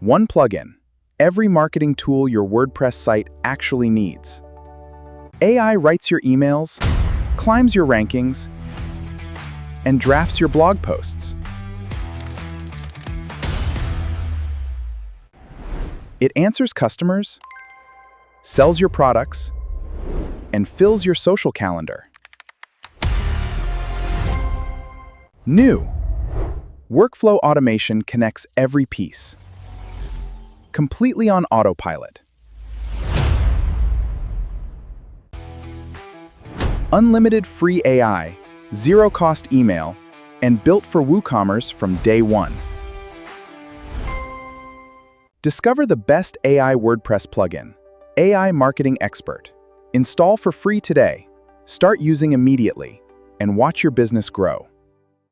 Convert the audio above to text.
One plugin. Every marketing tool your WordPress site actually needs. AI writes your emails, climbs your rankings, and drafts your blog posts. It answers customers, sells your products, and fills your social calendar. New. Workflow automation connects every piece, completely on autopilot. Unlimited free AI, zero-cost email, and built for WooCommerce from day one. Discover the best AI WordPress plugin, AI Marketing Expert. Install for free today, start using immediately, and watch your business grow.